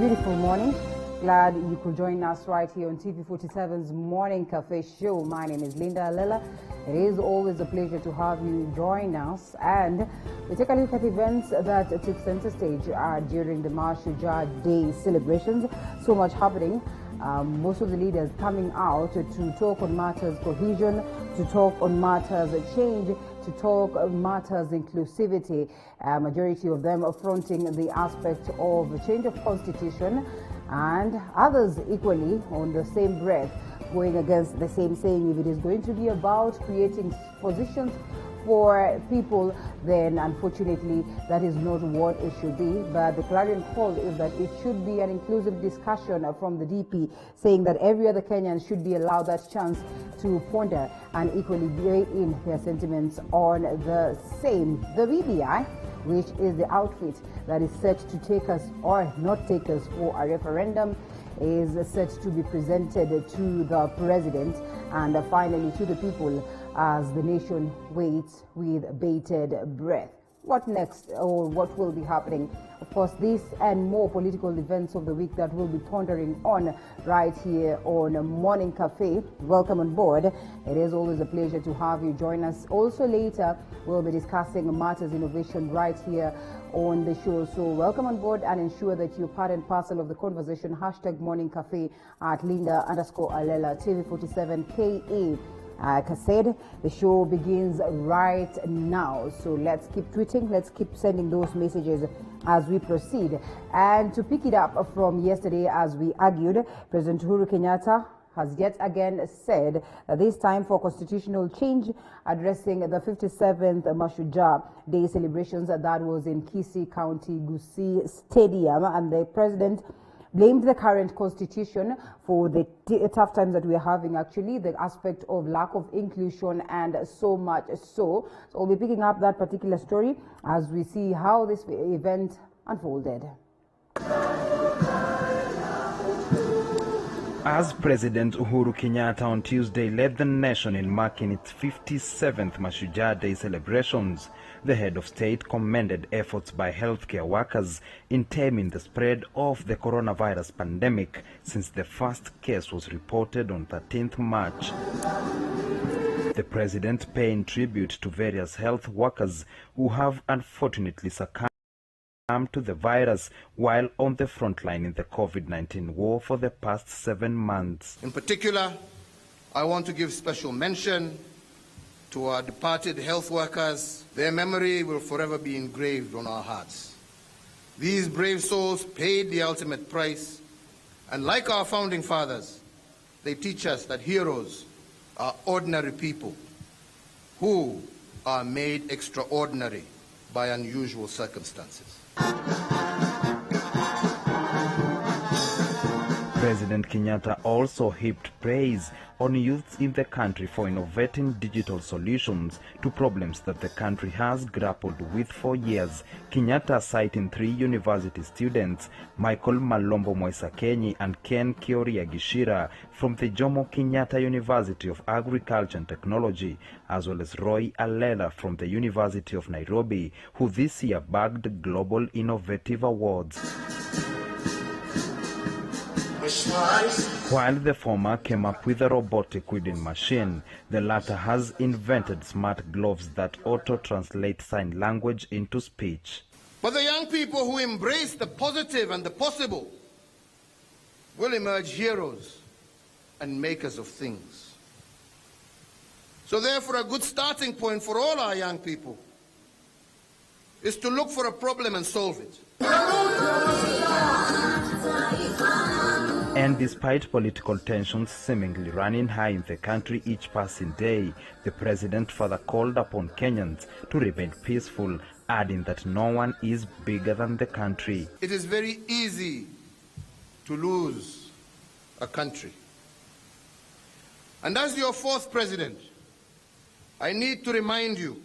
beautiful morning. Glad you could join us right here on TV47's Morning Cafe Show. My name is Linda Alela. It is always a pleasure to have you join us. And we take a look at events that took center stage during the Mashujaa Day celebrations. So much happening. Most of the leaders coming out to talk on matters cohesion, to talk on matters change, to talk matters inclusivity. Majority of them affronting the aspect of the change of constitution, and others equally on the same breath going against the same, saying if it is going to be about creating positions for people, then unfortunately that is not what it should be. But the clarion call is that it should be an inclusive discussion from the DP, saying that every other Kenyan should be allowed that chance to ponder and equally weigh in their sentiments on the same. The BBI, which is the outfit that is set to take us or not take us for a referendum, is set to be presented to the president and finally to the people as the nation waits with bated breath. What next, or what will be happening? Of course, this and more political events of the week that we'll be pondering on right here on Morning Cafe. Welcome on board. It is always a pleasure to have you join us. Also later, we'll be discussing matters innovation right here on the show. So welcome on board and ensure that you're part and parcel of the conversation. Hashtag Morning Cafe at Linda_Alela TV47KE. Like I said, the show begins right now. So let's keep tweeting, let's keep sending those messages as we proceed. And to pick it up from yesterday, as we argued, President Uhuru Kenyatta has yet again said that this time for constitutional change, addressing the 57th Mashujaa Day celebrations that was in Kisii County, Gusii Stadium, and the president blamed the current constitution for the tough times that we are having, actually, the aspect of lack of inclusion and so much so. So we'll be picking up that particular story as we see how this event unfolded. As President Uhuru Kenyatta on Tuesday led the nation in marking its 57th Mashujaa Day celebrations, the head of state commended efforts by healthcare workers in taming the spread of the coronavirus pandemic since the first case was reported on 13th March. The president paying tribute to various health workers who have unfortunately succumbed to the virus while on the front line in the COVID-19 war for the past 7 months. In particular, I want to give special mention to our departed health workers. Their memory will forever be engraved on our hearts. These brave souls paid the ultimate price, and like our founding fathers, they teach us that heroes are ordinary people who are made extraordinary by unusual circumstances. President Kenyatta also heaped praise on youths in the country for innovating digital solutions to problems that the country has grappled with for years. Kenyatta citing 3 university students, Michael Malombo Moisakenyi and Ken Kioria Gishira from the Jomo Kenyatta University of Agriculture and Technology, as well as Roy Alela from the University of Nairobi, who this year bagged Global Innovative Awards. While the former came up with a robotic weeding machine, the latter has invented smart gloves that auto-translate sign language into speech. But the young people who embrace the positive and the possible will emerge heroes and makers of things. So therefore, a good starting point for all our young people is to look for a problem and solve it. And despite political tensions seemingly running high in the country each passing day, the president further called upon Kenyans to remain peaceful, adding that no one is bigger than the country. It is very easy to lose a country. And as your 4th president, I need to remind you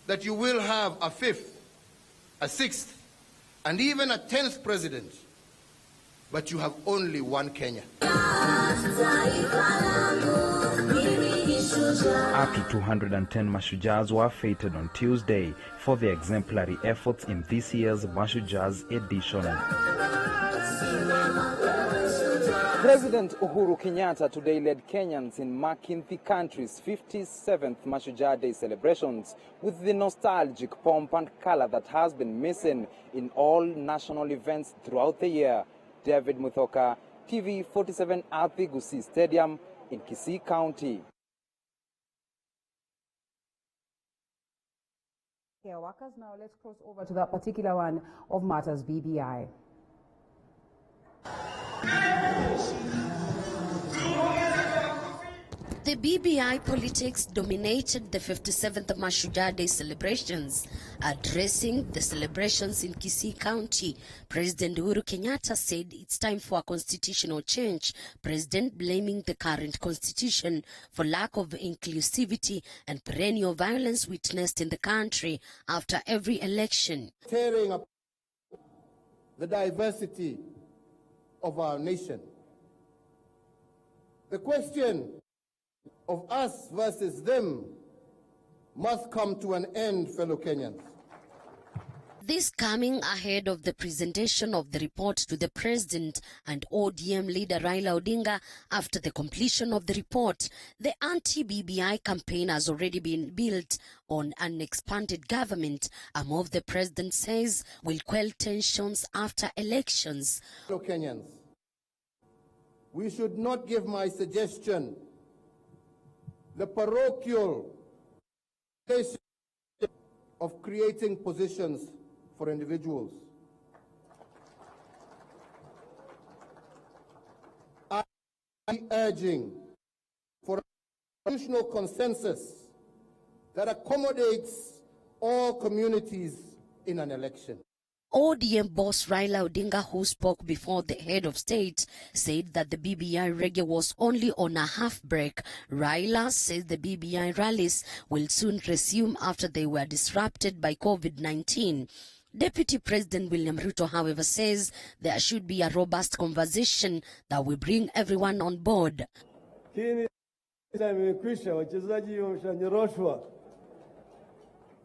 that you will have a 5th, a 6th, and even a 10th president. But you have only one Kenya. Up to 210 Mashujas were feted on Tuesday for their exemplary efforts in this year's Mashujas edition. President Uhuru Kenyatta today led Kenyans in marking the country's 57th Mashujaa Day celebrations with the nostalgic pomp and color that has been missing in all national events throughout the year. David Muthoka, TV47 at the Gusii Stadium in Kisii County. Workers, now let's cross over to that particular one of Matters BBI. The BBI politics dominated the 57th Mashujaa Day celebrations. Addressing the celebrations in Kisii County, President Uhuru Kenyatta said it's time for a constitutional change, President blaming the current constitution for lack of inclusivity and perennial violence witnessed in the country after every election. Tearing up the diversity of our nation. The question of us versus them must come to an end, fellow Kenyans. This coming ahead of the presentation of the report to the President and ODM leader Raila Odinga. After the completion of the report, the anti-BBI campaign has already been built on an expanded government, a move the President says will quell tensions after elections. Fellow Kenyans, we should not give my suggestion the parochial of creating positions for individuals. I am urging for a constitutional consensus that accommodates all communities in an election. ODM boss Raila Odinga, who spoke before the head of state, said that the BBI reggae was only on a half break. Raila says the BBI rallies will soon resume after they were disrupted by COVID-19. Deputy President William Ruto, however, says there should be a robust conversation that will bring everyone on board. Wachezaji wameshanyoroshwa,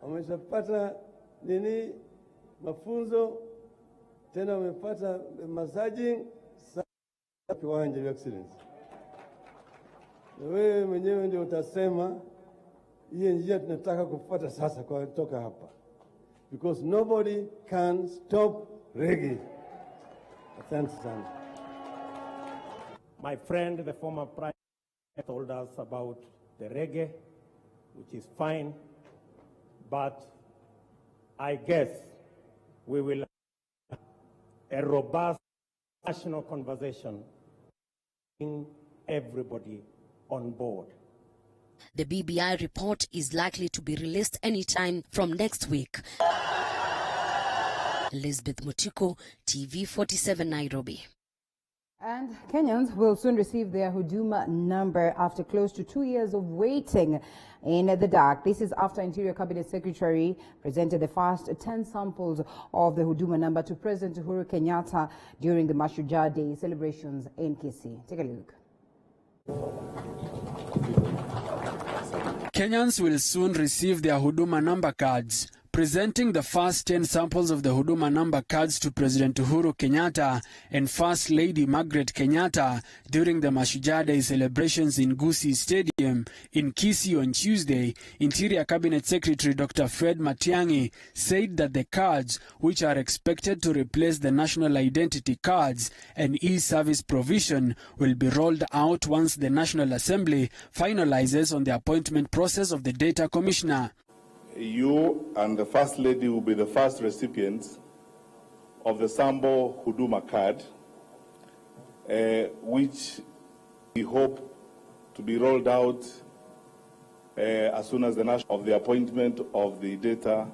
wameshapata nini mafunzo, tena wamepata massaging kiwanja vya excellence. Wewe mwenyewe ndio utasema hiyo njia tunataka kufuata sasa kwa kutoka hapa, because nobody can stop reggae. Asante sana. My friend, the former Prime Minister, told us about the reggae, which is fine, but I guess we will have a robust national conversation, bring everybody on board. The BBI report is likely to be released anytime from next week. Elizabeth Mutiko, TV47 Nairobi. And Kenyans will soon receive their Huduma number after close to 2 years of waiting in the dark. This is after Interior Cabinet Secretary presented the first 10 samples of the Huduma number to President Uhuru Kenyatta during the Mashujaa Day celebrations in Kisii. Take a look. Kenyans will soon receive their Huduma number cards. Presenting the first 10 samples of the Huduma number cards to President Uhuru Kenyatta and First Lady Margaret Kenyatta during the Mashujaa Day celebrations in Gusii Stadium in Kisii on Tuesday, Interior Cabinet Secretary Dr. Fred Matiang'i said that the cards, which are expected to replace the national identity cards and e-service provision, will be rolled out once the National Assembly finalizes on the appointment process of the Data Commissioner. You and the First Lady will be the first recipients of the Sambo Huduma card, which we hope to be rolled out as soon as the appointment of the Data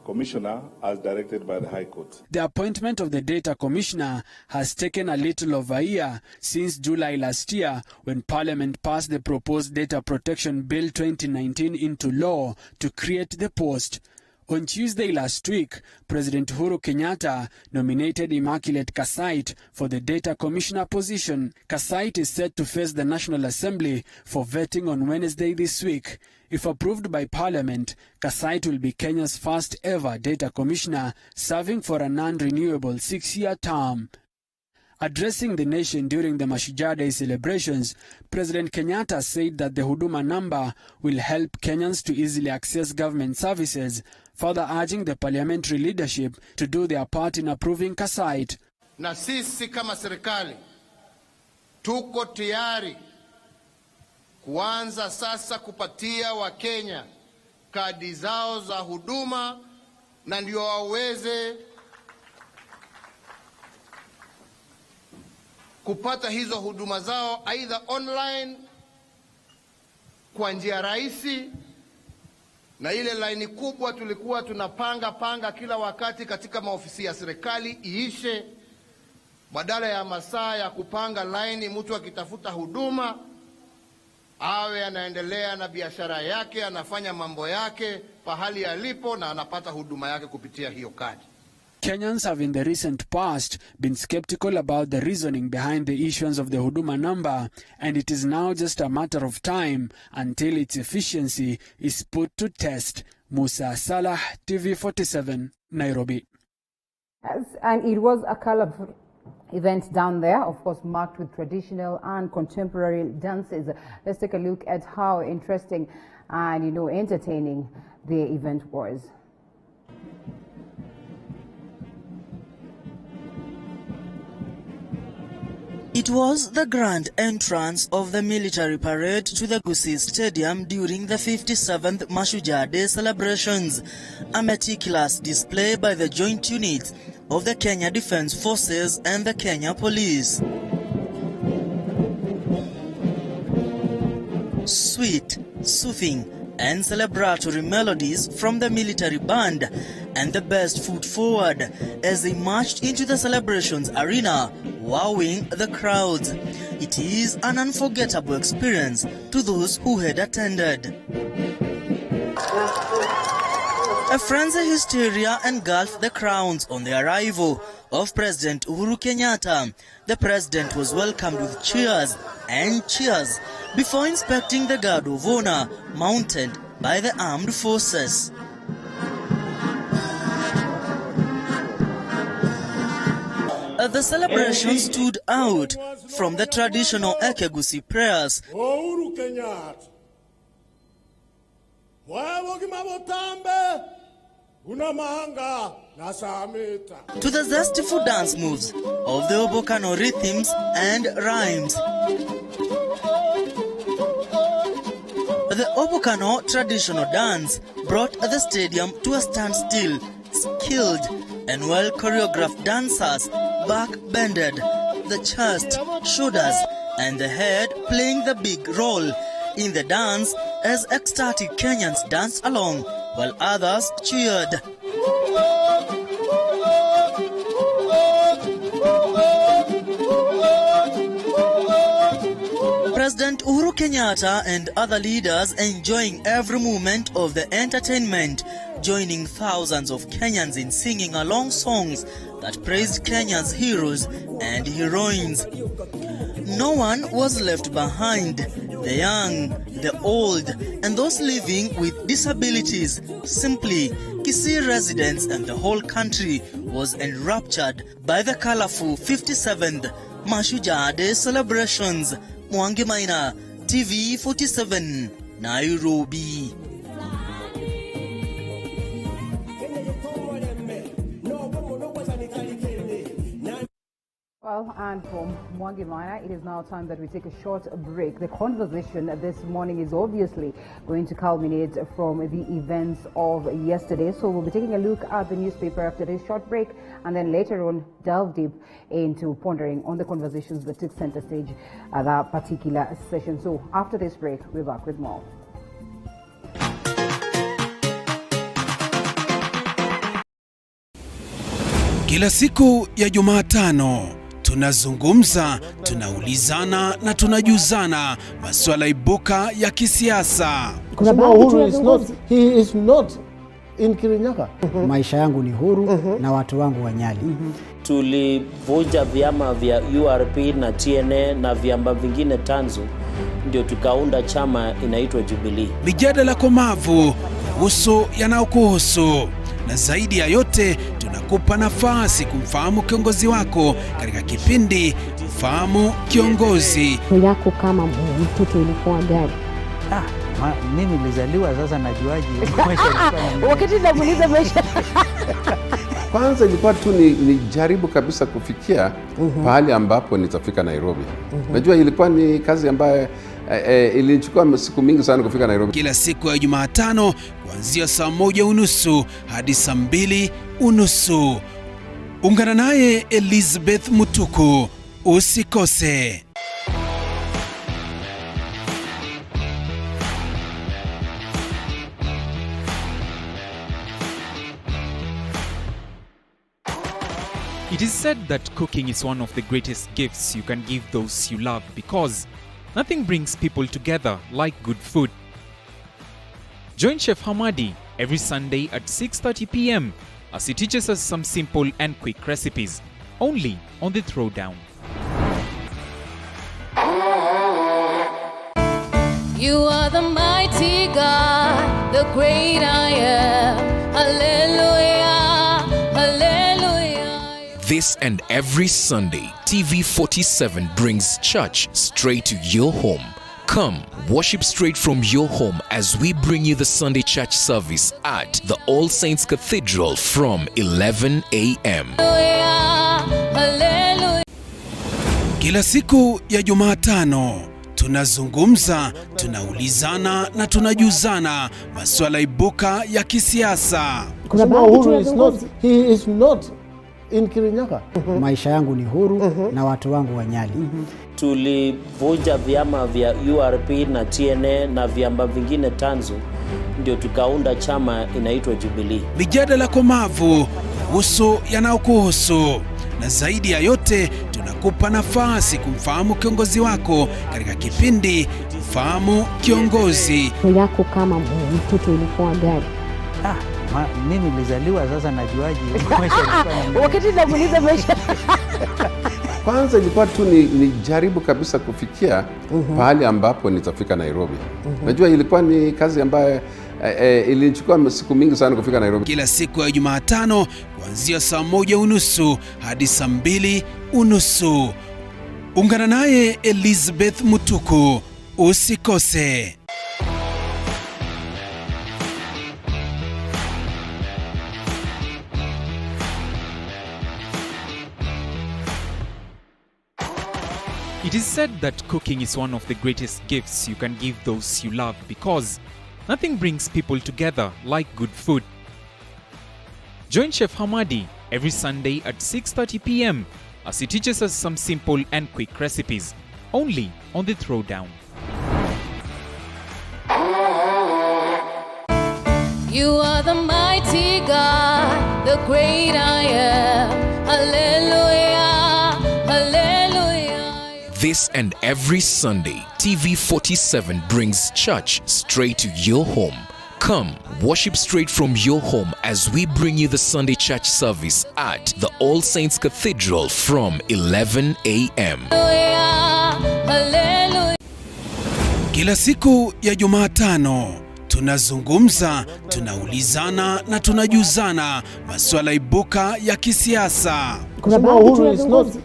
Commissioner as directed by the High Court. The appointment of the Data Commissioner has taken a little over a year since July last year, when Parliament passed the proposed Data Protection Bill 2019 into law to create the post. On Tuesday last week, President Uhuru Kenyatta nominated Immaculate Kasait for the Data Commissioner position. Kasait is set to face the National Assembly for vetting on Wednesday this week. If approved by Parliament, Kasait will be Kenya's first ever Data Commissioner, serving for a non-renewable 6-year term. Addressing the nation during the Mashujaa Day celebrations, President Kenyatta said that the Huduma number will help Kenyans to easily access government services, further urging the parliamentary leadership to do their part in approving Kasait. Na sisi kama serikali tuko tayari kuanza sasa kupatia Wakenya kadi zao za huduma na ndio waweze kupata hizo huduma zao either online kwa njia rahisi, na ile laini kubwa tulikuwa tunapanga kila wakati katika maofisi ya serikali iishe, badala ya masaa ya kupanga laini mtu akitafuta huduma awe anaendelea na biashara yake, anafanya mambo yake pahali alipo na anapata huduma yake kupitia hiyo kadi. Kenyans have in the recent past been skeptical about the reasoning behind the issuance of the Huduma number, and it is now just a matter of time until its efficiency is put to test. Musa Salah, TV47, Nairobi. And it was a colorful event down there, of course, marked with traditional and contemporary dances. Let's take a look at how interesting and, entertaining the event was. It was the grand entrance of the military parade to the Gusii Stadium during the 57th Mashujaa Day celebrations, a meticulous display by the joint units of the Kenya Defence Forces and the Kenya Police. Sweet, soothing, and celebratory melodies from the military band and the best foot forward as they marched into the celebrations arena, wowing the crowds. It is an unforgettable experience to those who had attended. A frenzy hysteria engulfed the crowds on the arrival of President Uhuru Kenyatta. The president was welcomed with cheers and cheers before inspecting the guard of honor mounted by the armed forces. The celebration stood out from the traditional Gusii prayers to the zestful dance moves of the Obokano rhythms and rhymes. The Obokano traditional dance brought the stadium to a standstill. Skilled and well-choreographed dancers back-bended, the chest, shoulders, and the head playing the big role in the dance as ecstatic Kenyans danced along while others cheered. President Uhuru Kenyatta and other leaders enjoying every moment of the entertainment, joining thousands of Kenyans in singing along songs that praised Kenya's heroes and heroines. No one was left behind. The young, the old, and those living with disabilities. Simply, Kisii residents and the whole country was enraptured by the colorful 57th Mashujaa Day celebrations. Mwangi Maina, TV47, Nairobi. Well, and from Mwangi Maina, it is now time that we take a short break. The conversation this morning is obviously going to culminate from the events of yesterday. So we'll be taking a look at the newspaper after this short break, and then later on delve deep into pondering on the conversations that took center stage at that particular session. So after this break, we're back with more. Kila siku ya Jumatano tunazungumza, tunaulizana na tunajuzana masuala ibuka ya kisiasa. Uhuru is not in Kirinyaga. Maisha yangu ni huru na watu wangu wanyali. Tulivunja vyama vya URP na TNA na vyama vingine tanzu, ndio tukaunda chama inaitwa Jubilee. Mijadala komavu kuhusu yanayokuhusu, na zaidi ya yote tunakupa nafasi kumfahamu kiongozi wako katika kipindi Mfahamu Kiongozi. Yako kama mtoto ilikuwa gari. Mimi nilizaliwa, sasa najuaje maisha ilikuwa wakati namuuliza maisha. Kwanza ilikuwa tu ni jaribu kabisa kufikia pahali ambapo nitafika Nairobi. Najua ilikuwa ni kazi ambayo ilichukua siku mingi sana kufika Nairobi. Kila siku ya Jumatano kuanzia saa 1:30 hadi saa 2:30. Ungana naye Elizabeth Mutuku, usikose. It is said that cooking is one of the greatest gifts you can give those you love, because nothing brings people together like good food. Join Chef Hamadi every Sunday at 6:30 p.m. as he teaches us some simple and quick recipes, only on The Throwdown. You are the mighty God, the great I am. Hallelujah, hallelujah. This and every Sunday, TV47 brings church straight to your home. Come, worship straight from your home as we bring you the Sunday church service at the All Saints Cathedral from 11 a.m. Kila siku ya Jumatano tunazungumza, tunaulizana na tunajuzana masuala ibuka ya kisiasa. He is not in Kirinyaga. Maisha yangu ni huru na watu wangu wanyali. Tulivunja vyama vya URP na TNA na vyama vingine tanzu, ndio tukaunda chama inaitwa Jubilee. Mijadala komavu kuhusu yanayokuhusu, na zaidi ya yote tunakupa nafasi kumfahamu kiongozi wako katika kipindi Mfahamu Kiongozi. Yako kama mtoto ilikuwa gari. Mimi nilizaliwa, sasa najuaje maisha ilikuwa wakati namuuliza maisha. Kwanza ilikuwa tu ni jaribu kabisa kufikia pahali ambapo nitafika Nairobi. Najua ilikuwa ni kazi ambayo ilichukua siku mingi sana kufika Nairobi. Kila siku ya Jumatano kuanzia saa 1:30 hadi saa 2:30. Ungana naye Elizabeth Mutuku, usikose. It is said that cooking is one of the greatest gifts you can give those you love, because nothing brings people together like good food. Join Chef Hamadi every Sunday at 6:30 p.m. as he teaches us some simple and quick recipes, only on The Throwdown. You are the mighty God, the great I am. Hallelujah, hallelujah. This and every Sunday, TV47 brings church straight to your home. Come, worship straight from your home as we bring you the Sunday church service at the All Saints Cathedral from 11 a.m. Kila siku ya Jumatano tunazungumza, tunaulizana na tunajuzana masuala ibuka ya kisiasa.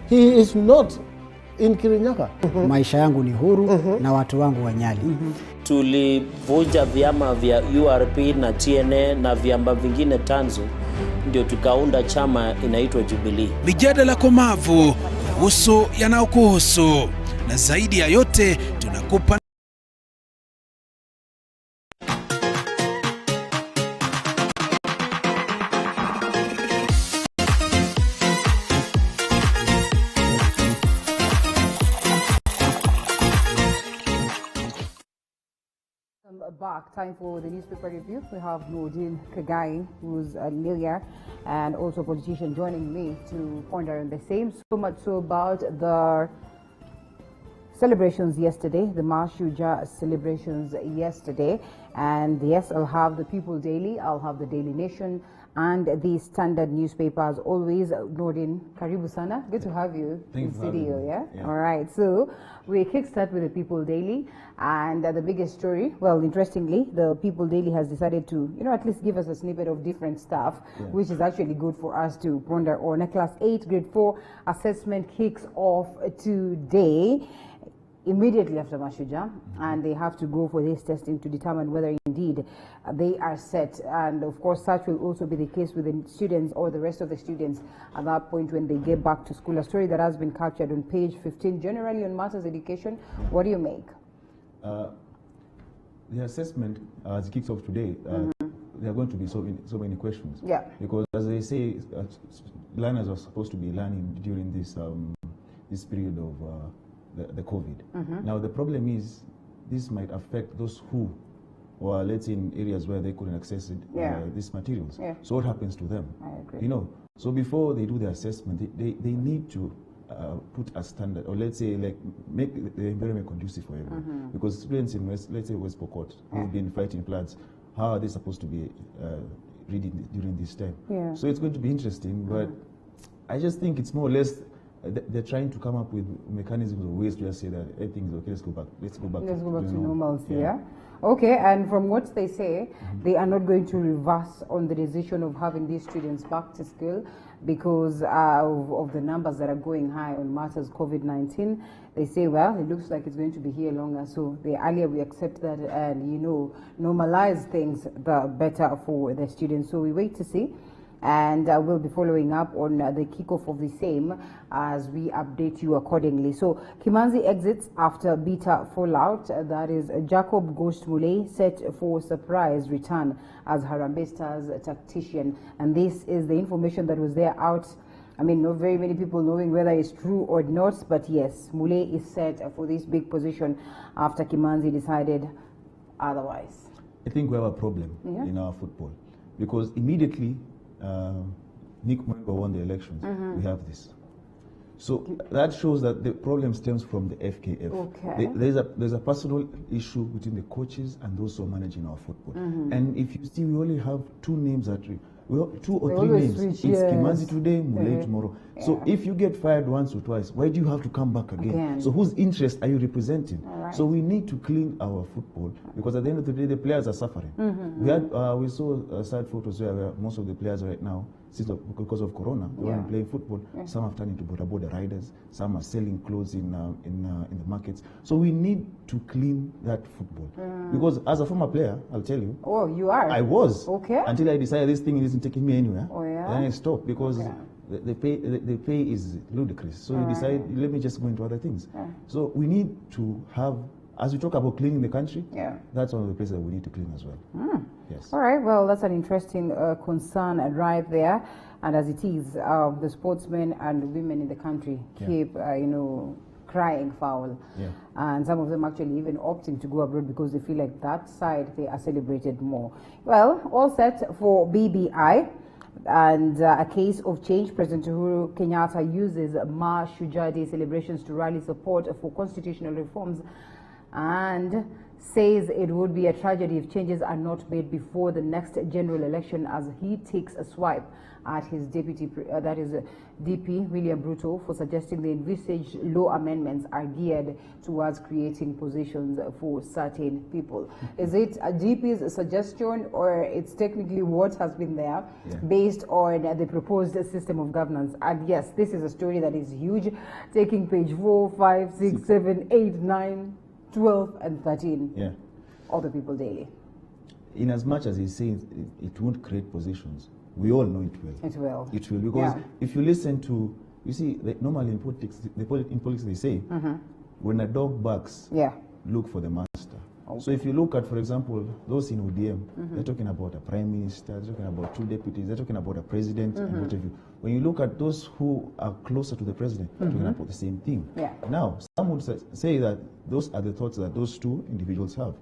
He is not in Kirinyaga. Maisha yangu ni huru na watu wangu wanyali. Tulivunja vyama vya URP na TNA na vyama vingine tanzu, ndio tukaunda chama inaitwa Jubilee. Mijadala komavu kuhusu yanayokuhusu, na zaidi ya yote tunakupa back. Time for the newspaper review. We have Nordin Kagai, who's a lawyer and also a politician, joining me to ponder on the same. So much so about the celebrations yesterday, the Mashuja celebrations yesterday. And yes, I'll have the People Daily, I'll have the Daily Nation, and the Standard newspaper as always. Nordin, Karibu Sana, good to have you in studio. Yeah? All right, so we kickstart with the People Daily, and the biggest story, well, interestingly, the People Daily has decided to, at least give us a snippet of different stuff, which is actually good for us to ponder on. A Class 8 Grade 4 assessment kicks off today, immediately after Mashuja, and they have to go for this testing to determine whether indeed they are set. And of course, such will also be the case with the students or the rest of the students at that point when they get back to school. A story that has been captured on page 15, generally on matters education. What do you make? The assessment, as it kicks off today, there are going to be so many questions. Yeah. Because as they say, learners are supposed to be learning during this this period of the COVID. Now the problem is this might affect those who, or let's say in areas where they couldn't access it, these materials. So what happens to them? I agree. So before they do the assessment, they need to put a standard, or let's say like make the environment conducive for everyone. Because students in let's say West Pokot who've been fighting floods, how are they supposed to be reading during this time? So it's going to be interesting, but I just think it's more or less they're trying to come up with mechanisms or ways to just say that everything is okay, let's go back to normalcy. Okay, and from what they say, they are not going to reverse on the decision of having these students back to school because of the numbers that are going high on matters COVID-19. They say, well, it looks like it's going to be here longer, so the earlier we accept that and, normalize things, the better for the students. So we wait to see. And we'll be following up on the kickoff of the same as we update you accordingly. So Kimanzi exits after bitter fallout. That is Jacob Ghost Mule set for surprise return as Harambee Stars tactician. And this is the information that was there out. I mean, not very many people knowing whether it's true or not, but yes, Mule is set for this big position after Kimanzi decided otherwise. I think we have a problem in our football because immediately Nick Mwengo won the elections. We have this. So that shows that the problem stems from the FKF. Okay. There's a personal issue between the coaches and those who are managing our football. And if you see, we only have two names that two or three names. It's Kimanzi today, Mule tomorrow. So if you get fired once or twice, why do you have to come back again? So whose interest are you representing? So we need to clean our football because at the end of the day, the players are suffering. We saw sad photos where most of the players right now, because of Corona, they weren't playing football. Some have turned into border riders. Some are selling clothes in the markets. So we need to clean that football because as a former player, I'll tell you. Oh, you are. I was. Okay. Until I decided this thing isn't taking me anywhere. Oh yeah. Then I stopped because the pay is ludicrous. So you decide, let me just go into other things. So we need to have, as we talk about cleaning the country, that's one of the places that we need to clean as well. Yes. All right. Well, that's an interesting concern right there. And as it is, the sportsmen and women in the country keep, crying foul. And some of them actually even opting to go abroad because they feel like that side they are celebrated more. Well, all set for BBI. And a case of change. President Uhuru Kenyatta uses Ma Shujaa Day celebrations to rally support for constitutional reforms and says it would be a tragedy if changes are not made before the next general election as he takes a swipe at his deputy, that is DP William Ruto, for suggesting the envisaged law amendments are geared towards creating positions for certain people. Is it a DP's suggestion or it's technically what has been there based on the proposed system of governance? And yes, this is a story that is huge, taking page 4, 5, 6, 7, 8, 9, 12 and 13 of the People Daily. In as much as he says it won't create positions, we all know it will. It will. It will, because if you listen to, you see, normally in politics, they say, when a dog barks, look for the master. So if you look at, for example, those in ODM, they're talking about a prime minister, they're talking about two deputies, they're talking about a president, and what have you. When you look at those who are closer to the president, they're talking about the same thing. Now, some would say that those are the thoughts that those two individuals have.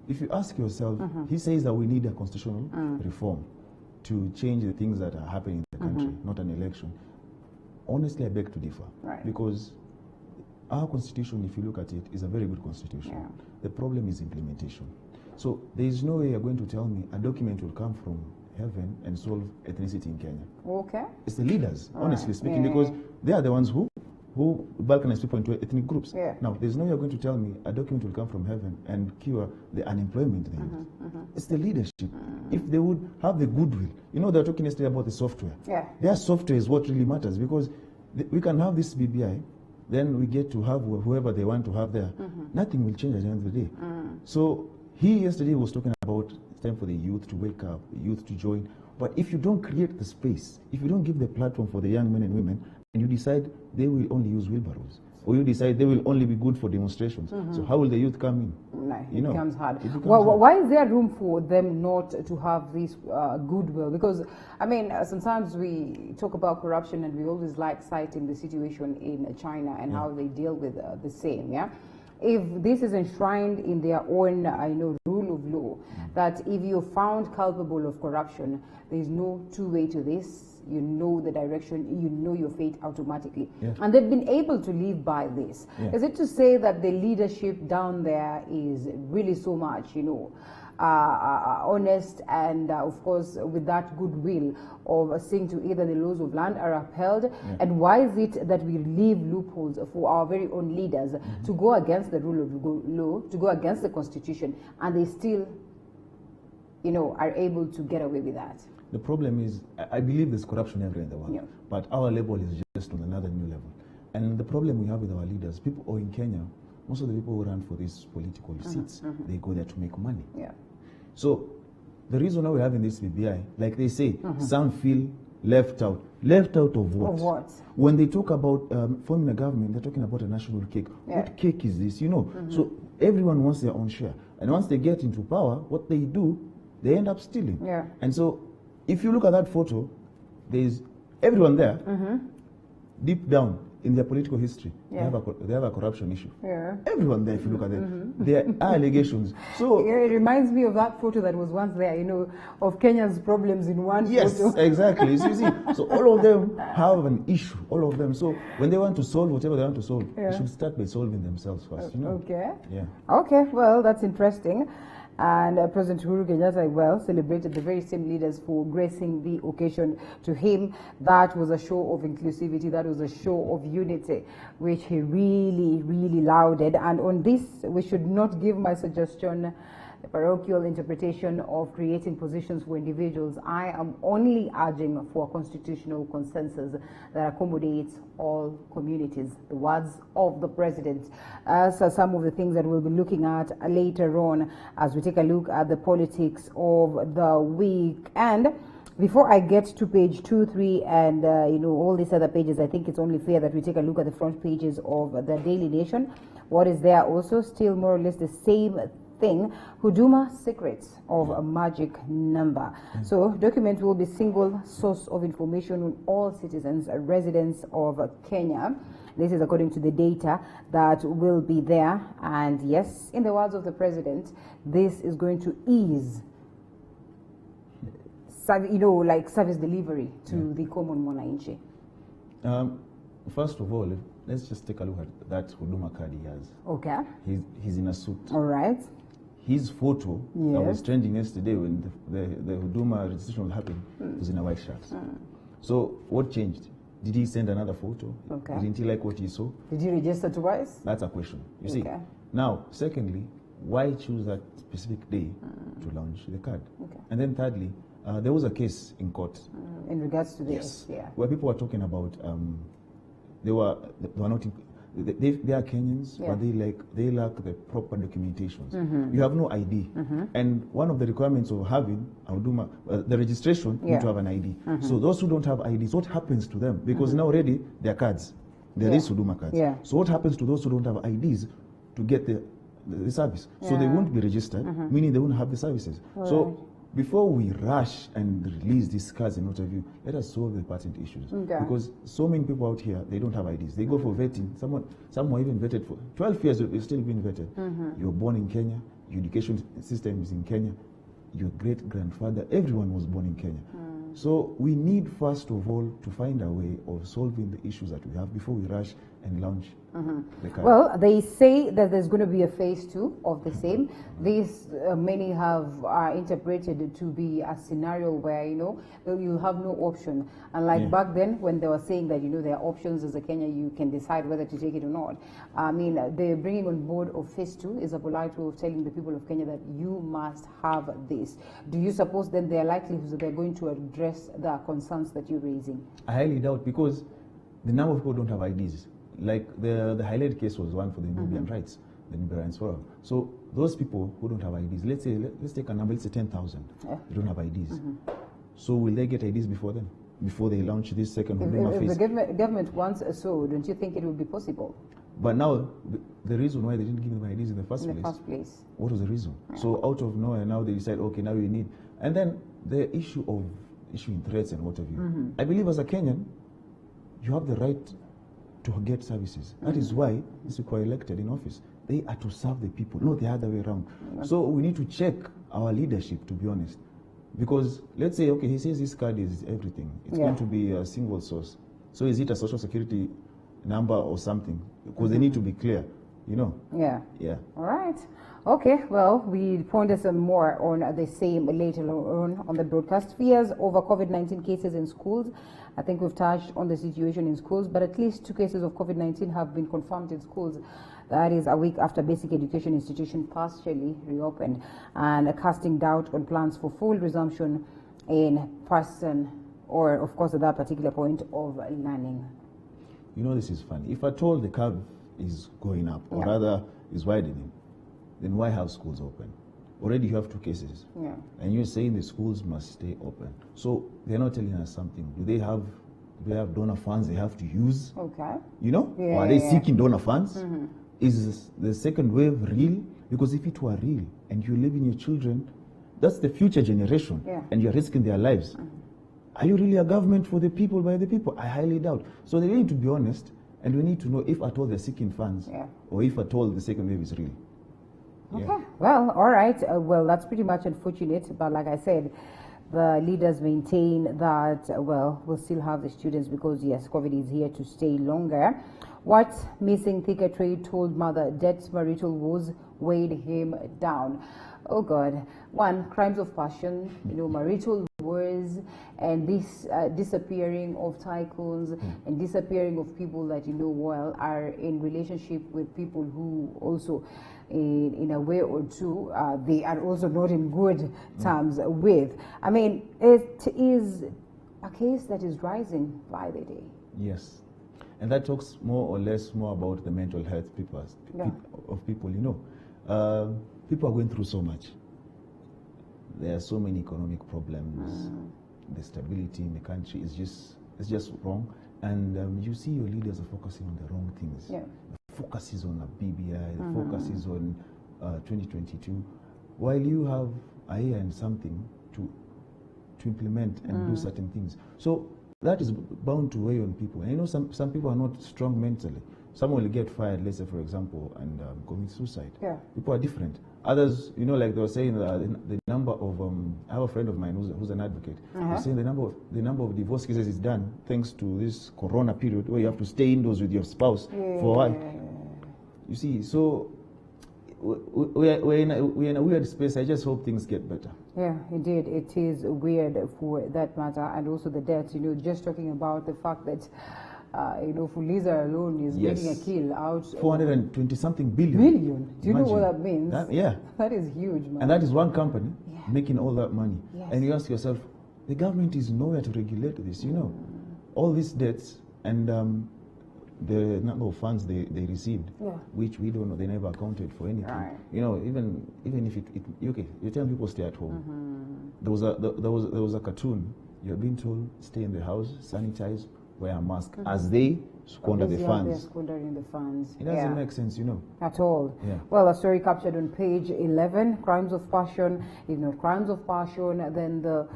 If you ask yourself, he says that we need a constitutional reform to change the things that are happening in the country, not an election. Honestly, I beg to differ. Because Our constitution, if you look at it, is a very good constitution. The problem is implementation. So there is no way you're going to tell me a document will come from heaven and solve ethnicity in Kenya. Okay. It's the leaders, honestly speaking, because they are the ones who balkanize people into ethnic groups. Now, there's no way you're going to tell me a document will come from heaven and cure the unemployment thing. It's the leadership. If they would have the goodwill, you know, they're talking yesterday about the software. Their software is what really matters, because we can have this BBI, then we get to have whoever they want to have there. Nothing will change at the end of the day. So he yesterday was talking about it's time for the youth to wake up, the youth to join. But if you don't create the space, if you don't give the platform for the young men and women, and you decide they will only use wheelbarrows, or you decide they will only be good for demonstrations, so how will the youth come in? No, you know, becomes hard. It becomes hard. Why is there room for them not to have this goodwill? Because, I mean, sometimes we talk about corruption and we always like citing the situation in China and how they deal with the same, If this is enshrined in their own, rule of law, that if you're found culpable of corruption, there is no two-way to this. You know the direction, you know your fate automatically. And they've been able to live by this. Is it to say that the leadership down there is really so much, honest and, of course, with that goodwill of seeing to either the laws of land are upheld? And why is it that we leave loopholes for our very own leaders to go against the rule of law, to go against the constitution, and they still, are able to get away with that? The problem is, I believe there's corruption everywhere in the world, but our level is just on another new level. And the problem we have with our leaders, people, or in Kenya, most of the people who run for these political seats, they go there to make money. So the reason why we're having this BBI, like they say, some feel left out. Left out of what? Of what? When they talk about forming a government, they're talking about a national cake. What cake is this? So everyone wants their own share. And once they get into power, what they do, they end up stealing. And so if you look at that photo, there's everyone there, deep down in their political history, they have a corruption issue. Everyone there, if you look at them, there are allegations. So it reminds me of that photo that was once there, of Kenya's problems in one photo. Yes, exactly. So you see, so all of them have an issue, all of them. So when they want to solve whatever they want to solve, they should start by solving themselves first. Okay. Yeah. Okay, well, that's interesting. And President Uhuru Kenyatta, celebrated the very same leaders for gracing the occasion. To him, that was a show of inclusivity, that was a show of unity, which he really, really lauded. And on this, we should not give my suggestion the parochial interpretation of creating positions for individuals. I am only urging for a constitutional consensus that accommodates all communities. The words of the president. As are some of the things that we'll be looking at later on as we take a look at the politics of the week. And before I get to page 2, 3, and all these other pages, I think it's only fair that we take a look at the front pages of the Daily Nation. What is there also? Still more or less the same thing. Huduma secrets of a magic number. So document will be single source of information on all citizens, residents of Kenya. This is according to the data that will be there. And yes, in the words of the president, this is going to ease service delivery to the common mwananchi. First of all, let's just take a look at that Huduma card he has. Okay. He's in a suit. All right. His photo that was trending yesterday when the Huduma registration was happening was in a white shirt. So what changed? Did he send another photo? Okay. Didn't he like what he saw? Did he register twice? That's a question. You see. Now, secondly, why choose that specific day to launch the card? Okay. And then thirdly, there was a case in court. In regards to this, where people were talking about they were not they are Kenyans, but they lack the proper documentations. You have no ID, and one of the requirements of having Huduma, the registration, you need to have an ID. So those who don't have IDs, what happens to them? Because now already their cards, there is Huduma cards. So what happens to those who don't have IDs to get the service? So they won't be registered, meaning they won't have the services. So before we rush and release these cards and what have you, let us solve the patent issues. Because so many people out here, they don't have IDs. They go for vetting. Some were even vetted for 12 years, they're still being vetted. You're born in Kenya, your education system is in Kenya, your great-grandfather, everyone was born in Kenya. So we need, first of all, to find a way of solving the issues that we have before we rush and launch Well, they say that there's going to be a phase 2 of the same. This many have interpreted to be a scenario where, you know, you have no option. And like back then when they were saying that, you know, there are options as a Kenya, you can decide whether to take it or not. I mean, the bringing on board of phase 2 is a polite way of telling the people of Kenya that you must have this. Do you suppose then there are likelihoods that they're going to address the concerns that you're raising? I highly doubt, because the number of people don't have IDs. Like the highlighted case was one for the Nubian rights, the Nubian rights forum. So those people who don't have IDs, let's take a number, let's say 10,000. They don't have IDs. So will they get IDs before then? Before they launch this second Huduma phase? If the government wants so, don't you think it will be possible? But now, the reason why they didn't give them IDs in the first place. What was the reason? So out of nowhere, now they decide, okay, now we need. And then the issue of issuing threats and what have you. I believe as a Kenyan, you have the right to get services. That is why these people are elected in office. They are to serve the people, not the other way around. So we need to check our leadership, to be honest. Because let's say, okay, he says this card is everything. It's going to be a single source. So is it a social security number or something? Because they need to be clear, you know? Yeah. All right. Okay, well, we pointed some more on the same later on the broadcast. Fears over COVID-19 cases in schools. I think we've touched on the situation in schools, but at least 2 cases of COVID-19 have been confirmed in schools. That is a week after basic education institution partially reopened, and casting doubt on plans for full resumption in person, or of course at that particular point of learning. You know, this is funny. If at all the curve is going up, or rather is widening, then why have schools open? Already you have 2 cases. And you're saying the schools must stay open. So they're not telling us something. Do they have donor funds they have to use? You know? Or are they seeking donor funds? Is the second wave real? Because if it were real and you're leaving your children, that's the future generation, and you're risking their lives. Are you really a government for the people, by the people? I highly doubt. So they need to be honest, and we need to know if at all they're seeking funds, or if at all the second wave is real. Okay, well, all right. Well, that's pretty much unfortunate, but like I said, the leaders maintain that, well, we'll still have the students because, yes, COVID is here to stay longer. What missing thicker trade told mother Dett's marital woes weighed him down. Oh, God. 1, crimes of passion, you know, marital wars, and this disappearing of tycoons and disappearing of people that you know well are in relationship with people who also in a way or two they are also not in good terms with. I mean, it is a case that is rising by the day. Yes, and that talks more or less more about the mental health of people, you know. People are going through so much. There are so many economic problems. The stability in the country is just wrong, and you see your leaders are focusing on the wrong things. The focus is on a BBI, the focus is on 2022, while you have a year and something to implement and do certain things. So that is bound to weigh on people. And you know, some people are not strong mentally. Some will get fired, let's say, for example, and commit suicide. People are different. Others, you know, like they were saying, the number of, I have a friend of mine who's an advocate. He's saying the number of divorce cases is done thanks to this corona period where you have to stay indoors with your spouse for a while. You see, so we're in a weird space. I just hope things get better. Yeah, indeed. It is weird for that matter. And also the deaths, you know, just talking about the fact that you know, Fuliza alone is getting a kill out 420-something billion. Do you know what that means? That is huge, man. And that is one company making all that money. And you ask yourself, the government is nowhere to regulate this, you know. All these debts and the number of funds they received, which we don't know, they never accounted for anything. You know, even if okay, you're telling people stay at home. There was a cartoon. You're being told stay in the house, sanitize, wear a mask, as they squander the funds. They're squandering the funds. It doesn't make sense, you know. At all. Well, a story captured on page 11, crimes of passion. If not crimes of passion, then the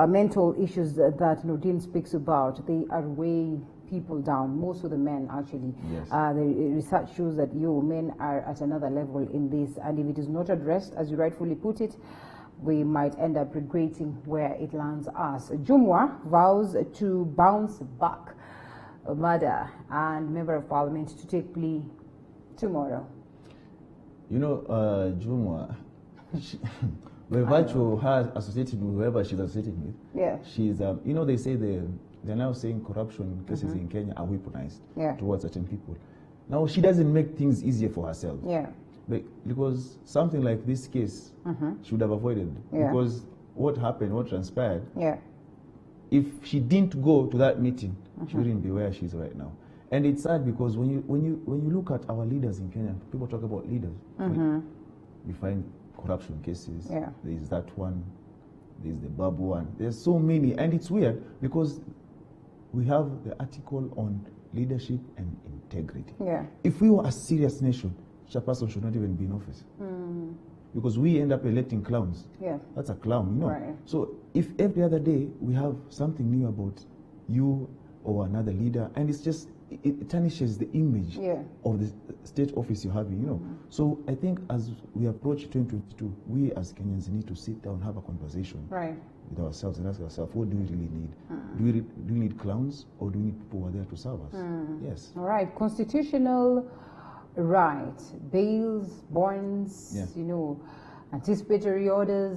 mental issues that Nordin speaks about, they are weighing people down, most of the men actually. The research shows that men are at another level in this, and if it is not addressed, as you rightfully put it, we might end up regretting where it lands us. Jumwa vows to bounce back. murder and Member of Parliament to take plea tomorrow. You know, Jumwa, by virtue of her associated with whoever she's associated with, yeah, she's, you know, they say they're now saying corruption cases in Kenya are weaponized towards certain people. Now, she doesn't make things easier for herself. Yeah. Because something like this case, she would have avoided. Because what happened, what transpired, if she didn't go to that meeting, she wouldn't be where she is right now. And it's sad because when you look at our leaders in Kenya, people talk about leaders. We find corruption cases. There's that one. There's the Babu one. There's so many, and it's weird because we have the article on leadership and integrity. If we were a serious nation, such a person should not even be in office. Because we end up electing clowns. That's a clown, you know. Right. So if every other day we have something new about you or another leader, and it's just, it tarnishes the image of the state office you're having, you know. So I think as we approach 2022, we as Kenyans need to sit down and have a conversation with ourselves and ask ourselves, what do we really need? Do we need clowns, or do we need people who are there to serve us? Yes. All right. Constitutional right, bails, bonds, you know, anticipatory orders,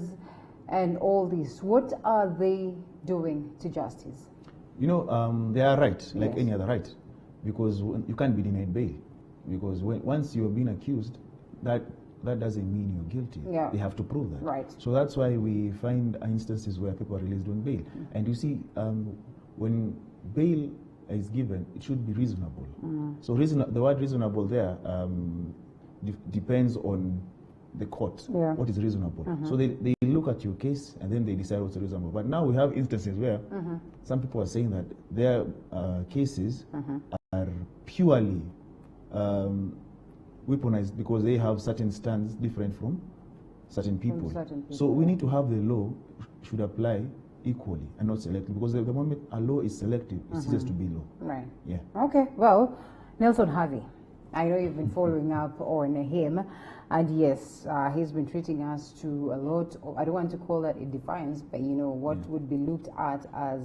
and all this. What are they doing to justice? You know, they are right, like any other right, because you can't be denied bail. Because once you're being accused, that doesn't mean you're guilty. They have to prove that. Right. So that's why we find instances where people are released on bail. And you see, when bail is given, it should be reasonable. So the word reasonable there depends on the court. What is reasonable? So they look at your case and then they decide what's reasonable. But now we have instances where some people are saying that their cases are purely weaponized because they have certain stands different from certain people. So we need to have the law should apply equally and not selective, because the moment a law is selective, it ceases to be law. Right. Yeah. Okay. Well, Nelson Harvey, I know you've been following up on him, and yes, he's been treating us to a lot of, I don't want to call that a defiance, but you know, what would be looked at as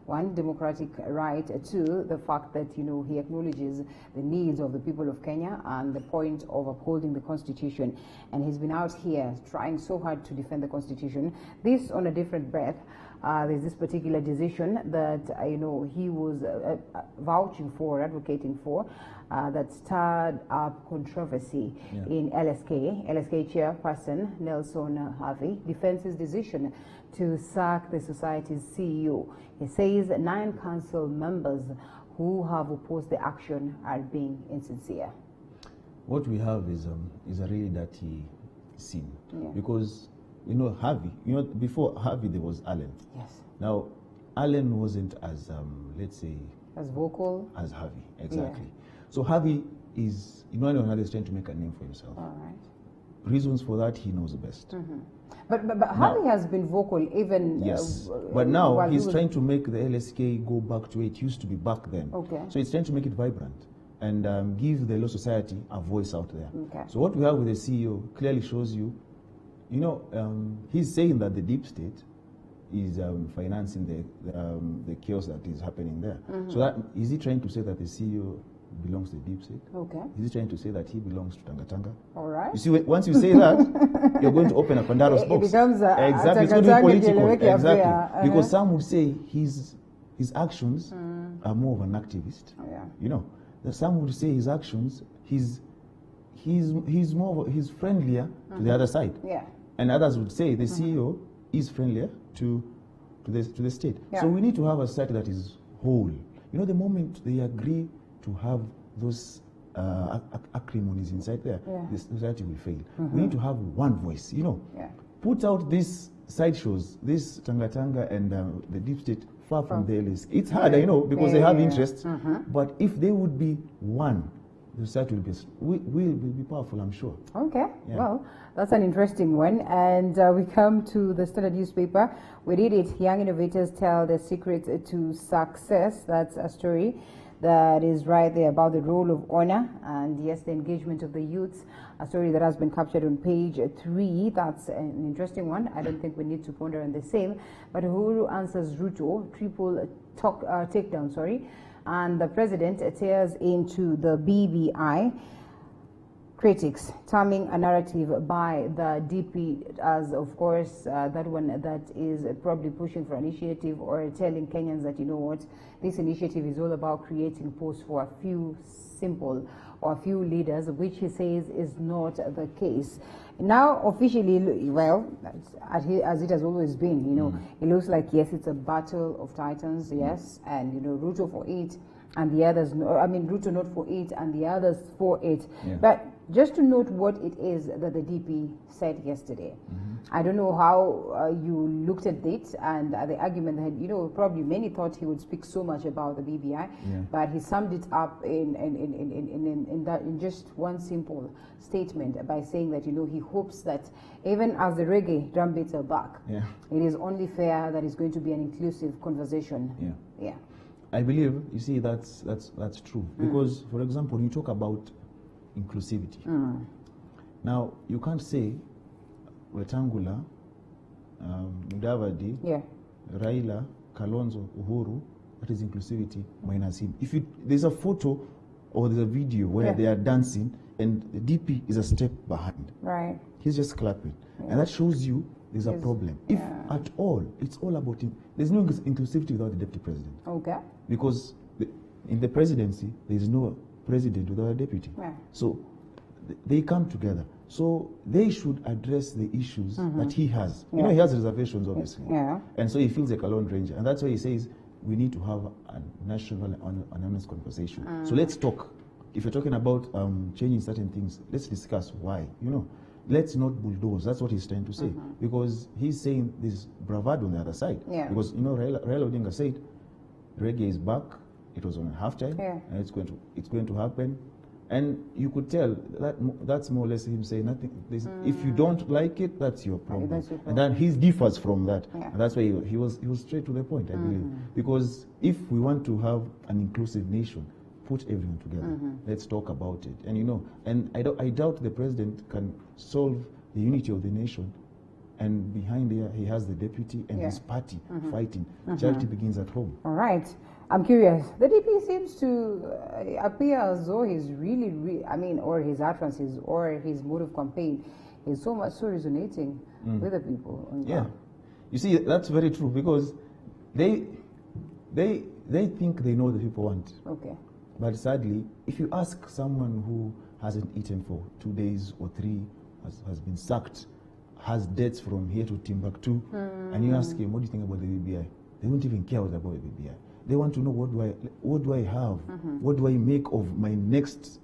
one, democratic right, two, the fact that, you know, he acknowledges the needs of the people of Kenya and the point of upholding the Constitution. And he's been out here trying so hard to defend the Constitution. This on a different breath. There's this particular decision that, you know, he was vouching for, advocating for, that stirred up controversy in LSK. LSK chairperson Nelson Harvey defends his decision to sack the society's CEO. He says 9 council members who have opposed the action are being insincere. What we have is a really dirty scene. Because, you know, Harvey, you know, before Harvey there was Allen. Yes. Now, Allen wasn't as, let's say, as vocal as Harvey, exactly. So Harvey is, in one way or another, is trying to make a name for himself. All right. Reasons for that, he knows best. But Harvey has been vocal even... Yes, but now he's trying to make the LSK go back to where it used to be back then. Okay. So he's trying to make it vibrant and give the Law Society a voice out there. Okay. So what we have with the CEO clearly shows you, you know, he's saying that the deep state is financing the chaos that is happening there. So that, is he trying to say that the CEO belongs to the deep state? Okay. Is he trying to say that he belongs to Tanga? All right. You see, once you say that, you're going to open a Pandora's box. It becomes exactly. It's going to be political. Exactly. Because some would say his actions are more of an activist. You know, some would say his actions, he's more of he's friendlier to the other side. And others would say the CEO is friendlier to the state. So we need to have a society that is whole. You know, the moment they agree to have those acrimonies inside there, the society will fail. We need to have one voice, you know. Put out these sideshows, this Tanga and the deep state far from the LSK. It's harder, you know, because they have interests. But if they would be one, the society will be powerful, I'm sure. Okay, well, that's an interesting one. And we come to the Standard newspaper. We read it, young innovators tell the secret to success. That's a story that is right there about the role of honor and yes, the engagement of the youths. A story that has been captured on page 3. That's an interesting one. I don't think we need to ponder on the same. But Uhuru answers Ruto, triple takedown, and the president tears into the BBI. Critics terming a narrative by the DP as, of course, that one that is probably pushing for initiative or telling Kenyans that, you know what, this initiative is all about creating posts for a few simple or a few leaders, which he says is not the case. Now, officially, well, as it has always been, you know, it looks like, yes, it's a battle of titans, yes, and, you know, Ruto for 8 and the others, Ruto not for 8 and the others for 8. Yeah. But just to note what it is that the DP said yesterday. I don't know how you looked at it and the argument that, you know, probably many thought he would speak so much about the BBI, but he summed it up in just one simple statement by saying that, you know, he hopes that even as the reggae drum beats are back, it is only fair that it's going to be an inclusive conversation. Yeah. I believe, you see, that's true. Because, for example, when you talk about inclusivity, now you can't say Wetangula, Mudavadi, Raila, Kalonzo, Uhuru, that is inclusivity minus him. If there's a photo or there's a video where they are dancing and the DP is a step behind, he's just clapping, and that shows you there's a problem. If at all, it's all about him. There's no inclusivity without the deputy president. Okay. Because in the presidency, there's no president without a deputy. So they come together. So they should address the issues that he has. You know, he has reservations, obviously. And so he feels like a lone ranger. And that's why he says we need to have a national and honest conversation. So let's talk. If you're talking about changing certain things, let's discuss why. You know, let's not bulldoze. That's what he's trying to say. Because he's saying there's bravado on the other side. Because, you know, Raila Odinga said reggae is back. It was on halftime, and it's going to happen. And you could tell that that's more or less him saying nothing. If you don't like it, that's your problem. And then he differs from that. And that's why he was straight to the point, I believe. Because if we want to have an inclusive nation, put everyone together. Let's talk about it. And you know, and I doubt the president can solve the unity of the nation. And behind there, he has the deputy and his party fighting. Charity begins at home. All right. I'm curious. The DP seems to appear as though he's really, or his utterances or his mode of campaign is so resonating with the people. You see, that's very true because they think they know what the people want. Okay. But sadly, if you ask someone who hasn't eaten for 2 days or 3, has been sacked, has debts from here to Timbuktu, and you ask him, what do you think about the BBI? They won't even care about the BBI. They want to know what do I have? What do I make of my next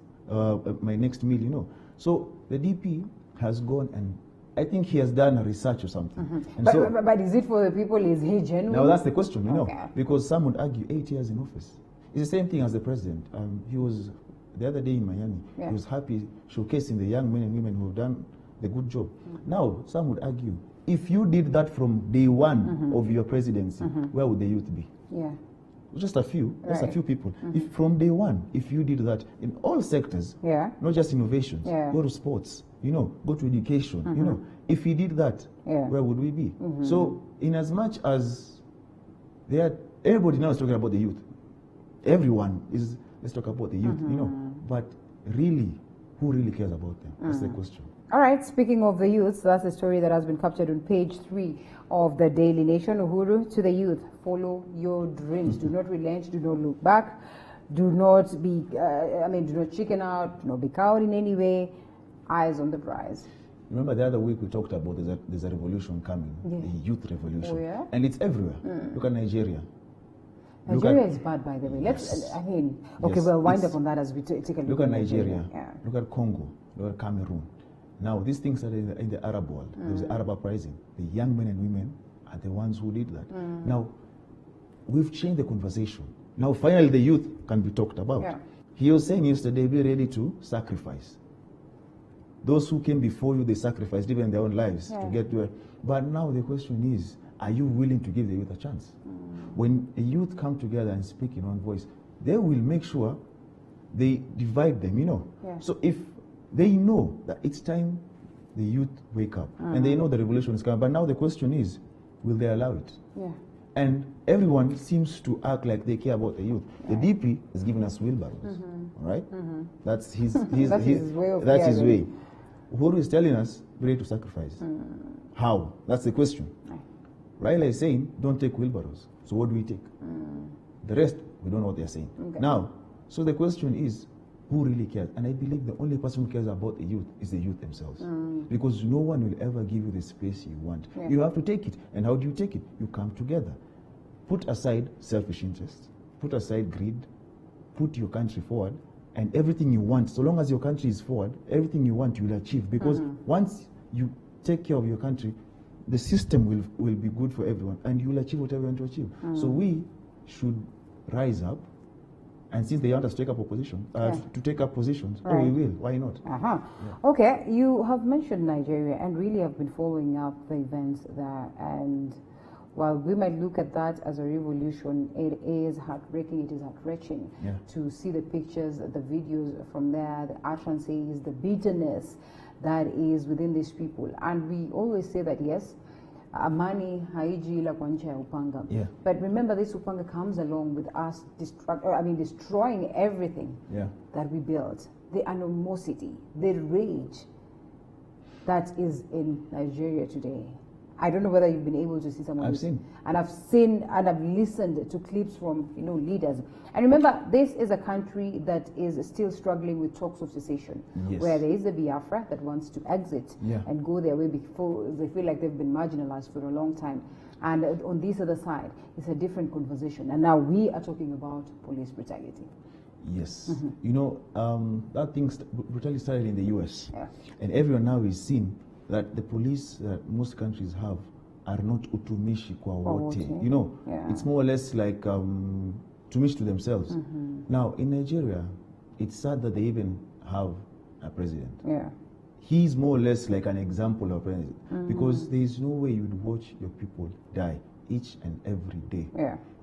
meal? You know. So the DP has gone, and I think he has done a research or something. But is it for the people? Is he genuine? Now that's the question, you know, because some would argue 8 years in office. It's the same thing as the president. He was the other day in Miami. He was happy showcasing the young men and women who have done the good job. Now some would argue, if you did that from day one of your presidency, where would the youth be? Just a few, just a few people. If from day one, if you did that in all sectors, not just innovations, go to sports, you know, go to education, you know, if he did that, where would we be? So, in as much as everybody now is talking about the youth, everyone is, let's talk about the youth, you know, but really, who really cares about them? That's the question. All right, speaking of the youth, that's a story that has been captured on page 3 of the Daily Nation. Uhuru to the youth, follow your dreams. Do not relent, do not look back, do not be, do not chicken out, do not be cowed in any way, eyes on the prize. Remember the other week we talked about there's a revolution coming, a youth revolution. And it's everywhere. Look at Nigeria. Nigeria is bad, by the way. We'll wind up on that as we take a look. Look at Nigeria. Look at Congo. Look at Cameroon. Now, these things are in the Arab world. There's the Arab uprising. The young men and women are the ones who did that. Now, we've changed the conversation. Now, finally, the youth can be talked about. He was saying yesterday, be ready to sacrifice. Those who came before you, they sacrificed even their own lives to get to it. But now the question is, are you willing to give the youth a chance? When a youth come together and speak in one voice, they will make sure they divide them, you know. Yeah. So if they know that it's time the youth wake up, and they know the revolution is coming, but now the question is, will they allow it? Yeah. And everyone seems to act like they care about the youth. The DP is giving us wheelbarrows, all right? That's his That's his way of that's his caring. way. Uhuru is telling us, ready to sacrifice. How? That's the question. Raila is saying, don't take wheelbarrows. So what do we take? The rest, we don't know what they're saying. Okay. Now, so the question is, who really cares? And I believe the only person who cares about the youth is the youth themselves. Because no one will ever give you the space you want. Yeah. You have to take it. And how do you take it? You come together. Put aside selfish interests. Put aside greed. Put your country forward. And everything you want, so long as your country is forward, everything you want, you will achieve. Because once you take care of your country, the system will be good for everyone. And you will achieve whatever you want to achieve. So we should rise up. And since they want us to take up opposition, to take up positions, Right. we will. Why not? Okay, you have mentioned Nigeria and really have been following up the events there. And while we might look at that as a revolution, it is heartbreaking, it is heart-wrenching to see the pictures, the videos from there, the utterances, the bitterness that is within these people. And we always say that, yes, amani haiji ila kwa ncha ya upanga. But remember, this upanga comes along with us destroying everything that we built. The animosity, the rage that is in Nigeria today. I don't know whether you've been able to see some of I've this. seen. And I've seen and I've listened to clips from leaders. And remember, this is a country that is still struggling with talks of secession, where there is a Biafra that wants to exit and go their way before they feel like they've been marginalized for a long time. And on this other side, it's a different conversation. And now we are talking about police brutality. Yes. You know, that thing brutality started in the US. And everyone now is seeing that the police that most countries have are not utumishi kwa wote. You know, it's more or less like tumishi to themselves. Now, in Nigeria, it's sad that they even have a president. He's more or less like an example of president, because there is no way you'd watch your people die each and every day.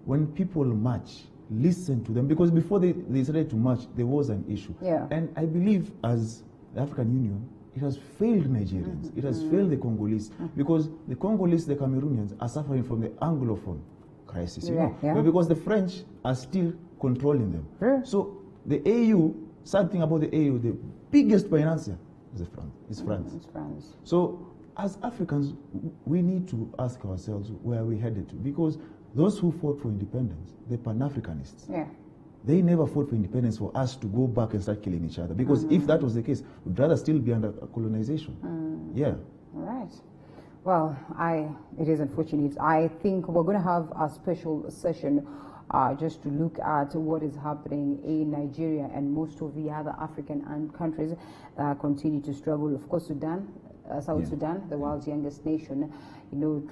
When people march, listen to them, because before they started to march, there was an issue. And I believe as the African Union, it has failed Nigerians. It has failed the Congolese, because the Congolese, the Cameroonians are suffering from the Anglophone crisis, you know, but because the French are still controlling them. So the AU, sad thing about the AU, the biggest financier is France. So as Africans, we need to ask ourselves where are we headed to, because those who fought for independence, the Pan-Africanists, they never fought for independence for us to go back and start killing each other. Because if that was the case, we'd rather still be under colonization. All right. Well, it is unfortunate. I think we're going to have a special session just to look at what is happening in Nigeria and most of the other African countries that continue to struggle. Of course, South Sudan, the world's youngest nation,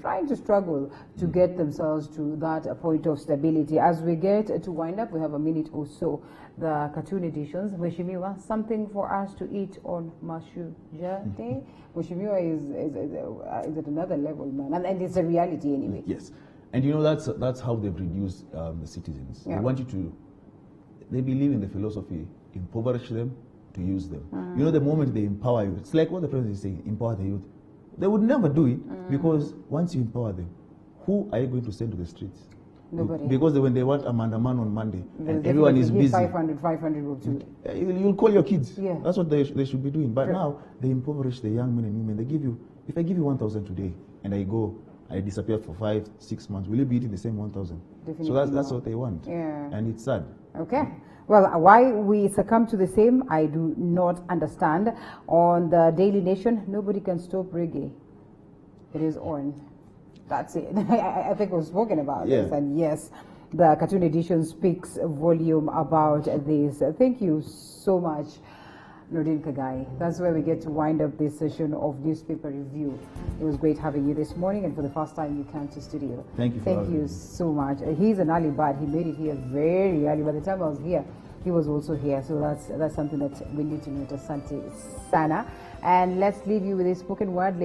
trying to struggle to get themselves to that point of stability. As we get to wind up, we have a minute or so. The cartoon editions. Mheshimiwa, something for us to eat on Mashujaa Day. Mheshimiwa is at another level, man, and it's a reality anyway. Yes, and that's how they've reduced the citizens. They want you to. They believe in the philosophy: impoverish them, to use them. The moment they empower you, it's like what the president is saying, empower the youth. They would never do it, because once you empower them, who are you going to send to the streets? Nobody. Because when they want a man on Monday, and everyone is busy, 500 will do it. You'll call your kids. That's what they should be doing. But now, they impoverish the young men and women. They give you, if I give you 1,000 today, and I disappear for 5-6 months, will you be eating the same 1,000? So that's what they want. And it's sad. Okay. Well, why we succumb to the same, I do not understand. On the Daily Nation, nobody can stop reggae. It is on. That's it. I think we've spoken about this. And yes, the cartoon edition speaks volume about this. Thank you so much, Nordin Kagai. That's where we get to wind up this session of Newspaper Review. It was great having you this morning, and for the first time you came to studio. Thank you for having me. So much. He's an early bird. He made it here very early. By the time I was here, he was also here. So that's something that we need to note. Asante sana. And let's leave you with a spoken word.